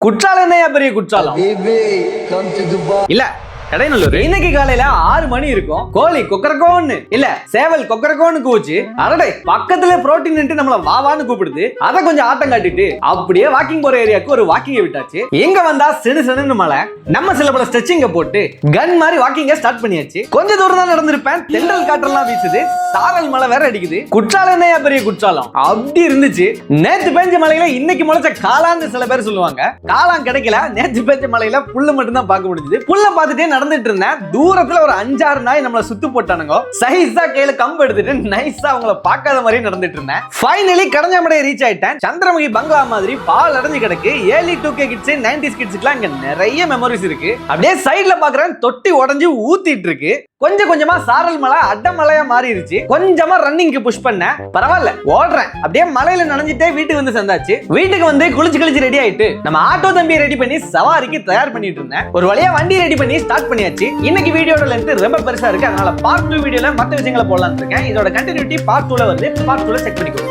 குற்றாலம் என்னையா பெரிய குற்றாலம் இல்ல கடைநல்லூர். இன்னைக்கு காலையில 6 மணி இருக்கும். கோழி கொக்கரக்கோன்னு இல்ல சேவல் கொக்கரக்கோன்னு கூச்சு. அரடை பக்கத்துல புரோட்டீன் நம்மள வாவான்னு கூப்பிடுது. அத கொஞ்சம் ஆட்டம் காட்டிட்டு அப்படியே வாக்கிங் போற ஏரியாக்கு ஒரு வாக்கிங் விட்டாச்சு. எங்க வந்தா சினு மலை. நம்ம சில பல ஸ்ட்ரெச்சிங்க போட்டு கன் மாதிரி வாக்கிங்க ஸ்டார்ட் பண்ணியாச்சு. கொஞ்ச தூரம் தான் நடந்திருப்பேன். தென்றல் காற்றெல்லாம் வீசுது. சாரல் மழை வேற அடிக்குது. குற்றாலம் என்னையா பெரிய குற்றாலம் அப்படி இருந்துச்சு. நேத்து பெஞ்ச மலையில இன்னைக்கு முளைச்ச காளான்னு சில பேர் சொல்லுவாங்க. காளான் கிடைக்கல. நேத்து பெஞ்ச மலையில புல்ல மட்டும் தான் பார்க்க முடிஞ்சது. புல்ல பார்த்துட்டே நடந்துட்டு இருந்தேன். தூரத்துல ஒரு 5-6 நாய் நம்மள சுத்து போட்டானுங்க. சைஸா கையில கம்பு எடுத்துட்டு நைஸா அவங்கள பார்க்காத மாதிரி நடந்துட்டு இருந்தேன். ஃபைனலி கடஞ்சாமடைய ரீச் ஆயிட்டேன். சந்திரமுகி பங்களா மாதிரி பால் அடைஞ்சு கிடக்கு. ஏர்லி 2K கிட்ஸ் 90s கிட்ஸ்க்குலாம் இங்க நிறைய மெமரிஸ் இருக்கு. அப்படியே சைடுல பாக்குறேன் தொட்டி உடைஞ்சு ஊத்திட்டு இருக்கு. கொஞ்சம் கொஞ்சமா சாரல் மலை அட்ட மலையா மாறிடுச்சு. கொஞ்சமா ரன்னிங்க்கு புஷ் பண்ண பரவாயில்ல ஓடுறேன். அப்படியே மலையில நனைஞ்சிட்டே வீட்டுக்கு வந்து சேர்ந்தாச்சு. வீட்டுக்கு வந்து குளிச்சு ரெடி ஆயிட்டு நம்ம ஆட்டோ தம்பி ரெடி பண்ணி சவாரிக்கு தயார் பண்ணிட்டு இருந்தேன். ஒரு வழியா வண்டி ரெடி பண்ணி ஸ்டார்ட் பண்ணியாச்சு. இன்னைக்கு வீடியோட லென்த் ரொம்ப பெருசா இருக்கு. அதனால பார்ட் 2 வீடியோல மற்ற விஷயங்களை போடலாம்னு இருக்கேன். இதோட கண்டினியூட்டி பார்ட் 2ல வந்து பார்ட் 2ல செக் பண்ணிக்கோ.